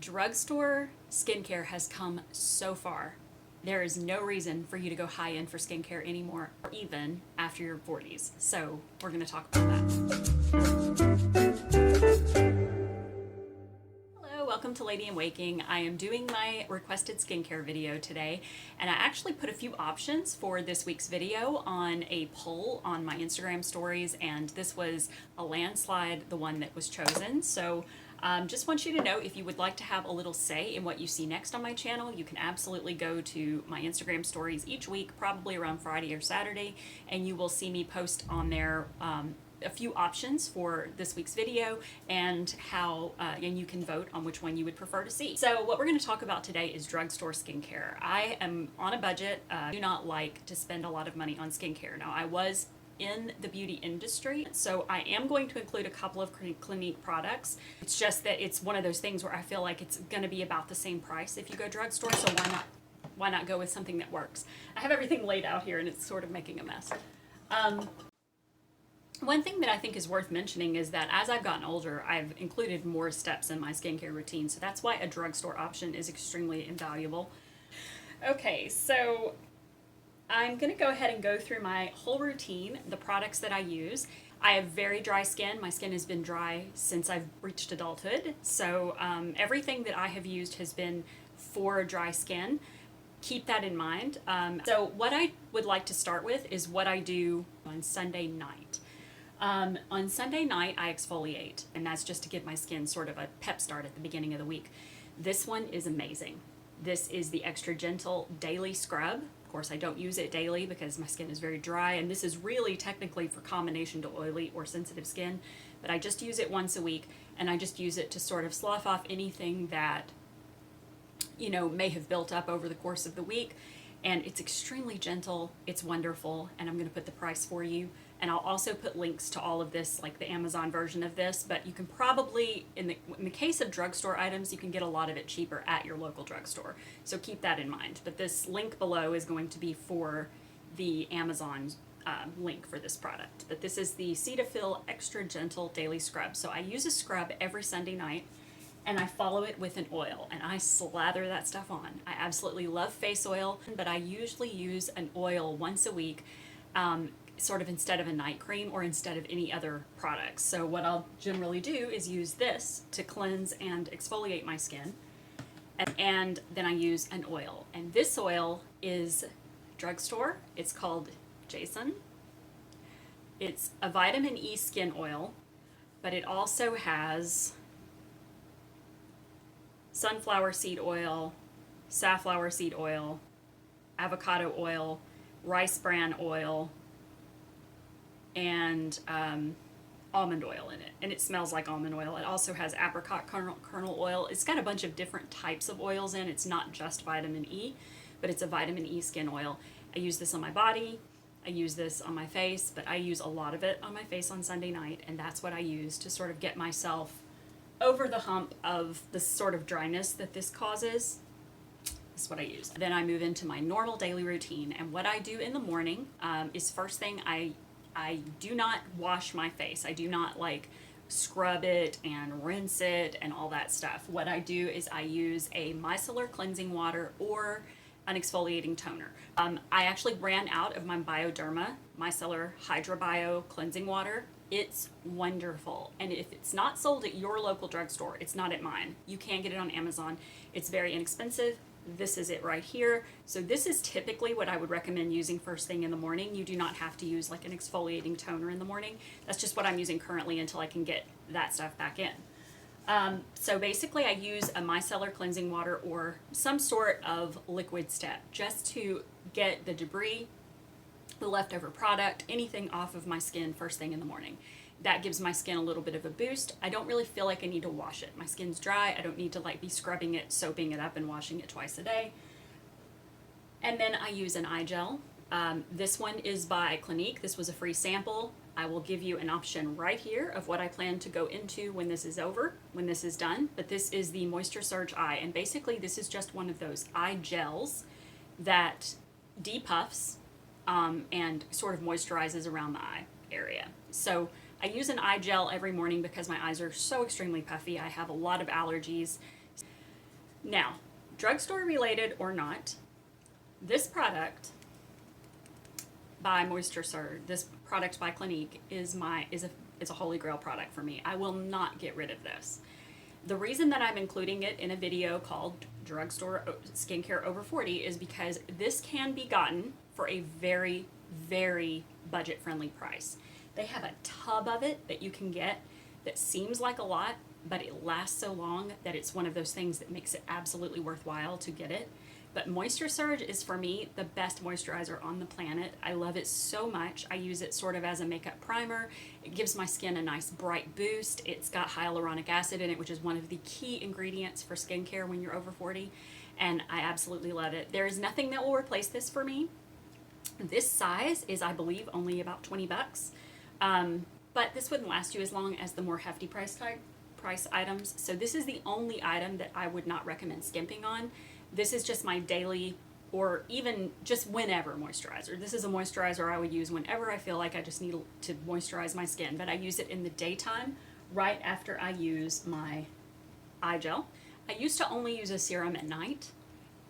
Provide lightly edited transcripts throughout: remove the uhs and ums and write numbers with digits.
Drugstore skincare has come so far. There is no reason for you to go high end for skincare anymore, even after your 40s. So we're going to talk about that. Hello, welcome to Lady in Waking. I am doing my requested skincare video today, and I actually put a few options for this week's video on a poll on my Instagram stories, and this was a landslide, the one that was chosen. So just want you to know, if you would like to have a little say in what you see next on my channel, you can absolutely go to my Instagram stories each week, probably around Friday or Saturday, and you will see me post on there a few options for this week's video and and you can vote on which one you would prefer to see. So what we're going to talk about today is drugstore skincare. I am on a budget. I do not like to spend a lot of money on skincare. Now, I was in the beauty industry, so I am going to include a couple of Clinique products. It's just that it's one of those things where I feel like it's going to be about the same price if you go drugstore, so why not go with something that works? I have everything laid out here and it's sort of making a mess. One thing that I think is worth mentioning is that as I've gotten older, I've included more steps in my skincare routine, so that's why a drugstore option is extremely invaluable. Okay, so I'm going to go ahead and go through my whole routine, the products that I use. I have very dry skin. My skin has been dry since I've reached adulthood, so everything that I have used has been for dry skin. Keep that in mind. So what I would like to start with is what I do on Sunday night. On Sunday night, I exfoliate, and that's just to give my skin sort of a pep start at the beginning of the week. This one is amazing. This is the Extra Gentle Daily Scrub. Of course, I don't use it daily because my skin is very dry, and this is really technically for combination to oily or sensitive skin, but I just use it once a week, and I just use it to sort of slough off anything that, you know, may have built up over the course of the week. And it's extremely gentle, it's wonderful, and I'm going to put the price for you. And I'll also put links to all of this, like the Amazon version of this, but you can probably, in the case of drugstore items, you can get a lot of it cheaper at your local drugstore. So keep that in mind. But this link below is going to be for the Amazon link for this product. But this is the Cetaphil Extra Gentle Daily Scrub. So I use a scrub every Sunday night, and I follow it with an oil, and I slather that stuff on. I absolutely love face oil, but I usually use an oil once a week, sort of instead of a night cream or instead of any other products. So what I'll generally do is use this to cleanse and exfoliate my skin, and then I use an oil. And this oil is drugstore. It's called Jason. It's a vitamin E skin oil, but it also has sunflower seed oil, safflower seed oil, avocado oil, rice bran oil, and almond oil in it. And it smells like almond oil. It also has apricot kernel oil. It's got a bunch of different types of oils in. It's not just vitamin E, but it's a vitamin E skin oil. I use this on my body. I use this on my face, but I use a lot of it on my face on Sunday night, and that's what I use to sort of get myself over the hump of the sort of dryness that this causes. That's what I use. Then I move into my normal daily routine, and what I do in the morning is, first thing, I do not wash my face. I do not like scrub it and rinse it and all that stuff. What I do is I use a micellar cleansing water or an exfoliating toner. I actually ran out of my Bioderma Micellar Hydrobio cleansing water. It's wonderful, and if it's not sold at your local drugstore, it's not at mine. You can get it on Amazon. It's very inexpensive. This is it right here. So this is typically what I would recommend using first thing in the morning. You do not have to use like an exfoliating toner in the morning. That's just what I'm using currently until I can get that stuff back in. So basically I use a micellar cleansing water or some sort of liquid step just to get the debris, the leftover product, anything off of my skin first thing in the morning. That gives my skin a little bit of a boost. I don't really feel like I need to wash it. My skin's dry. I don't need to like be scrubbing it, soaping it up, and washing it twice a day. And then I use an eye gel. This one is by Clinique. This was a free sample. I will give you an option right here of what I plan to go into when this is over, when this is done. But this is the Moisture Surge Eye, and basically this is just one of those eye gels that depuffs and sort of moisturizes around the eye area. So I use an eye gel every morning because my eyes are so extremely puffy. I have a lot of allergies. Now, drugstore related or not, this product by Moisture Surge, this product by Clinique is a holy grail product for me. I will not get rid of this. The reason that I'm including it in a video called Drugstore Skincare Over 40 is because this can be gotten for a very, very budget-friendly price. They have a tub of it that you can get that seems like a lot, but it lasts so long that it's one of those things that makes it absolutely worthwhile to get it. But Moisture Surge is, for me, the best moisturizer on the planet. I love it so much. I use it sort of as a makeup primer. It gives my skin a nice bright boost. It's got hyaluronic acid in it, which is one of the key ingredients for skincare when you're over 40. And I absolutely love it. There is nothing that will replace this for me. This size is, I believe, only about 20 bucks. But this wouldn't last you as long as the more hefty price items. So this is the only item that I would not recommend skimping on. This is just my daily or even just whenever moisturizer. This is a moisturizer I would use whenever I feel like I just need to moisturize my skin, but I use it in the daytime right after I use my eye gel. I used to only use a serum at night,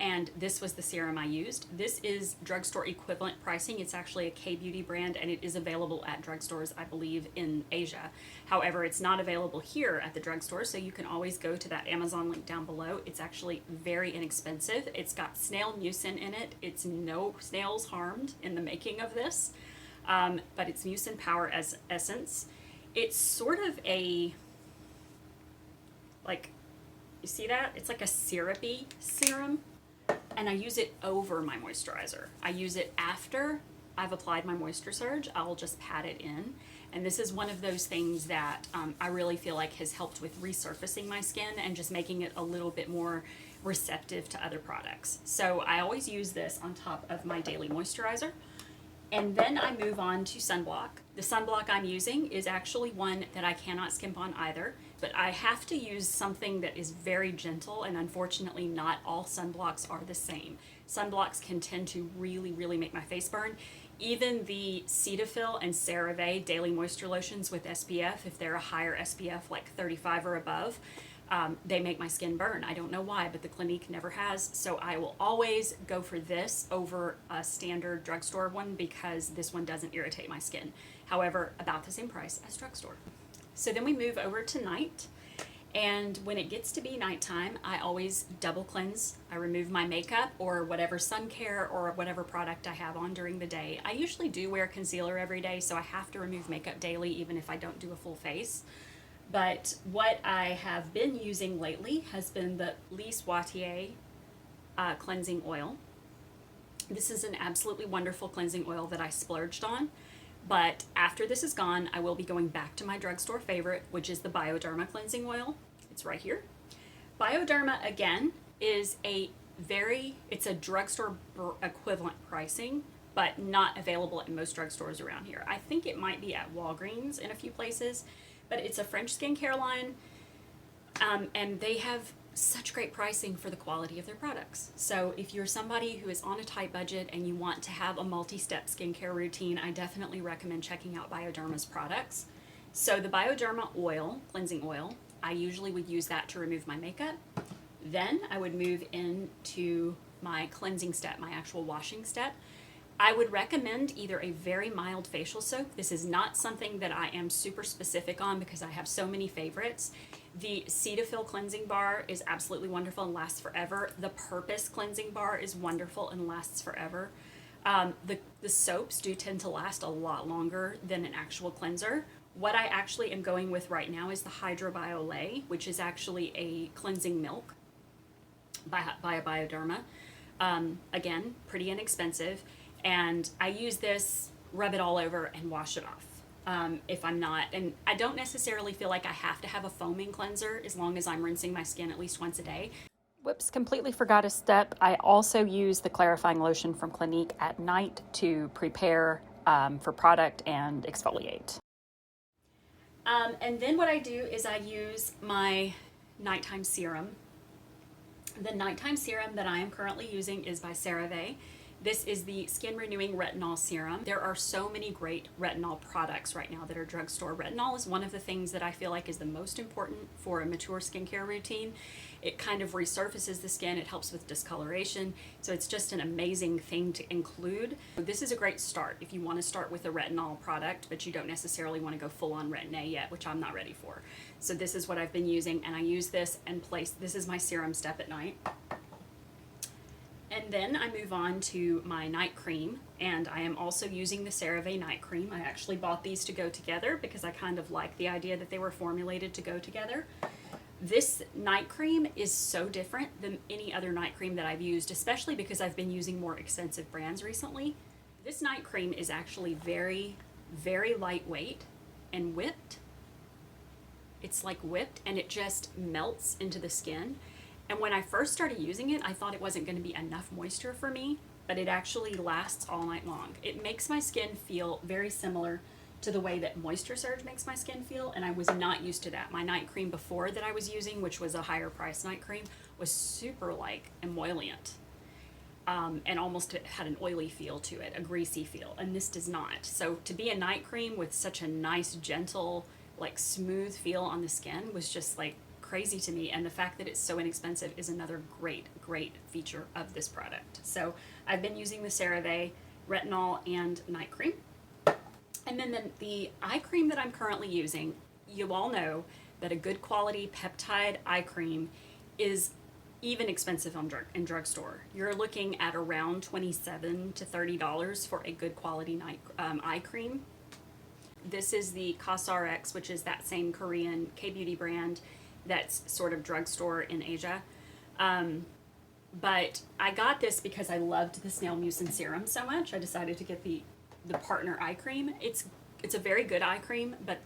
and this was the serum I used. This is drugstore equivalent pricing. It's actually a K-Beauty brand, and it is available at drugstores, I believe, in Asia. However, it's not available here at the drugstore, so you can always go to that Amazon link down below. It's actually very inexpensive. It's got snail mucin in it. It's no snails harmed in the making of this, but it's mucin power as essence. It's sort of a, like, you see that? It's like a syrupy serum. And I use it over my moisturizer. I use it after I've applied my Moisture Surge. I'll just pat it in. And this is one of those things that I really feel like has helped with resurfacing my skin and just making it a little bit more receptive to other products. So I always use this on top of my daily moisturizer. And then I move on to sunblock. The sunblock I'm using is actually one that I cannot skimp on either, but I have to use something that is very gentle, and unfortunately not all sunblocks are the same. Sunblocks can tend to really, really make my face burn. Even the Cetaphil and Cerave daily moisture lotions with SPF, if they're a higher SPF like 35 or above, they make my skin burn. I don't know why, but the Clinique never has. So I will always go for this over a standard drugstore one because this one doesn't irritate my skin. However, about the same price as drugstore. So then we move over to night. And when it gets to be nighttime, I always double cleanse. I remove my makeup or whatever sun care or whatever product I have on during the day. I usually do wear concealer every day, so I have to remove makeup daily even if I don't do a full face. But what I have been using lately has been the Lise Watier cleansing oil. This is an absolutely wonderful cleansing oil that I splurged on. But after this is gone, I will be going back to my drugstore favorite, which is the Bioderma Cleansing Oil. It's right here. Bioderma, again, is it's a drugstore equivalent pricing, but not available at most drugstores around here. I think it might be at Walgreens in a few places, but it's a French skincare line, and they have such great pricing for the quality of their products. So if you're somebody who is on a tight budget and you want to have a multi-step skincare routine, I definitely recommend checking out Bioderma's products. So the Bioderma oil, cleansing oil, I usually would use that to remove my makeup. Then I would move into my cleansing step, my actual washing step. I would recommend either a very mild facial soak. This is not something that I am super specific on because I have so many favorites. The Cetaphil cleansing bar is absolutely wonderful and lasts forever. The Purpose cleansing bar is wonderful and lasts forever. The soaps do tend to last a lot longer than an actual cleanser. What I actually am going with right now is the Hydrobio Lait, which is actually a cleansing milk by Bioderma. Again, pretty inexpensive. And I use this, rub it all over, and wash it off. If I'm not, and I don't necessarily feel like I have to have a foaming cleanser as long as I'm rinsing my skin at least once a day. Whoops, completely forgot a step. I also use the clarifying lotion from Clinique at night to prepare for product and exfoliate. And then what I do is I use my nighttime serum. The nighttime serum that I am currently using is by Cerave. This is the Skin Renewing Retinol Serum. There are so many great retinol products right now that are drugstore. Retinol is one of the things that I feel like is the most important for a mature skincare routine. It kind of resurfaces the skin, it helps with discoloration, so it's just an amazing thing to include. This is a great start if you want to start with a retinol product, but you don't necessarily want to go full on Retin-A yet, which I'm not ready for. So this is what I've been using, and I use this and this is my serum step at night. And then I move on to my night cream, and I am also using the CeraVe night cream. I actually bought these to go together because I kind of like the idea that they were formulated to go together. This night cream is so different than any other night cream that I've used, especially because I've been using more expensive brands recently. This night cream is actually very, very lightweight and whipped. It's like whipped, and it just melts into the skin. And when I first started using it, I thought it wasn't going to be enough moisture for me, but it actually lasts all night long. It makes my skin feel very similar to the way that Moisture Surge makes my skin feel, and I was not used to that. My night cream before that I was using, which was a higher price night cream, was super like emollient, and almost had an oily feel to it, a greasy feel, and this does not. So to be a night cream with such a nice, gentle, like smooth feel on the skin was just like crazy to me, and the fact that it's so inexpensive is another great feature of this product. So I've been using the CeraVe Retinol and night cream. And then the eye cream that I'm currently using, you all know that a good quality peptide eye cream is even expensive in drugstore. You're looking at around $27 to $30 for a good quality eye cream. This is the CosRx, which is that same Korean K-beauty brand that's sort of drugstore in Asia. But I got this because I loved the Snail Mucin Serum so much. I decided to get the partner eye cream. It's a very good eye cream, but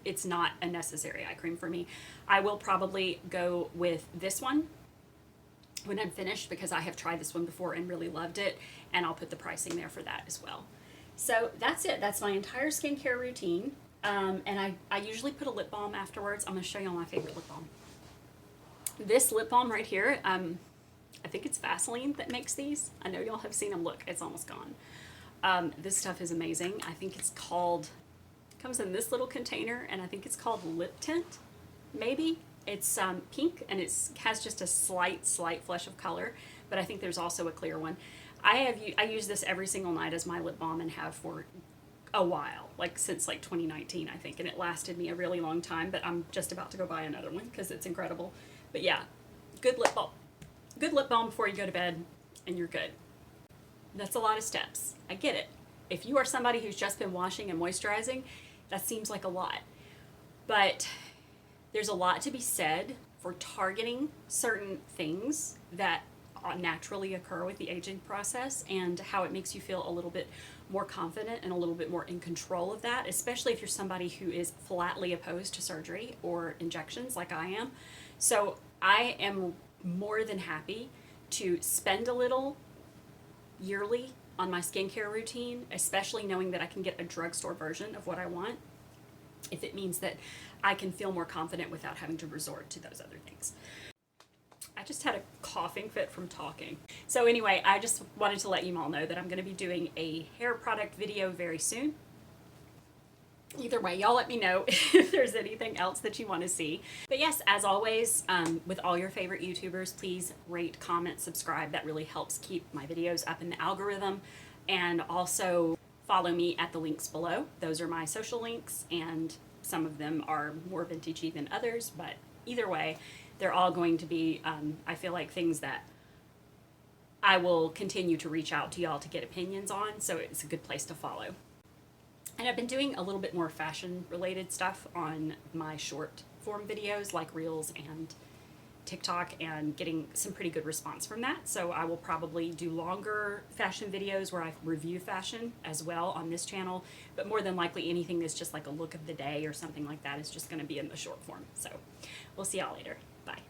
it's not a necessary eye cream for me. I will probably go with this one when I'm finished because I have tried this one before and really loved it, and I'll put the pricing there for that as well. So that's it. That's my entire skincare routine. And I usually put a lip balm afterwards. I'm going to show you all my favorite lip balm. This lip balm right here, I think it's Vaseline that makes these. I know y'all have seen them. Look, it's almost gone. This stuff is amazing. I think it's called, it comes in this little container, and I think it's called Lip Tint, maybe. It's pink, and it has just a slight flush of color, but I think there's also a clear one. I use this every single night as my lip balm and have for a while, like since like 2019, I think, and it lasted me a really long time, but I'm just about to go buy another one because it's incredible. But yeah, good lip balm before you go to bed, and you're good. That's a lot of steps. I get it. If you are somebody who's just been washing and moisturizing, that seems like a lot. But there's a lot to be said for targeting certain things that naturally occur with the aging process, and how it makes you feel a little bit more confident and a little bit more in control of that, especially if you're somebody who is flatly opposed to surgery or injections like I am. So I am more than happy to spend a little yearly on my skincare routine, especially knowing that I can get a drugstore version of what I want, if it means that I can feel more confident without having to resort to those other things. I just had a coughing fit from talking. So anyway, I just wanted to let you all know that I'm going to be doing a hair product video very soon. Either way, y'all let me know if there's anything else that you want to see. But yes, as always, with all your favorite YouTubers, please rate, comment, subscribe. That really helps keep my videos up in the algorithm. And also follow me at the links below. Those are my social links, and some of them are more vintagey than others, but either way, they're all going to be, I feel like, things that I will continue to reach out to y'all to get opinions on, so it's a good place to follow. And I've been doing a little bit more fashion-related stuff on my short form videos, like Reels and TikTok, and getting some pretty good response from that. So I will probably do longer fashion videos where I review fashion as well on this channel, but more than likely anything that's just like a look of the day or something like that is just going to be in the short form. So we'll see y'all later. Bye.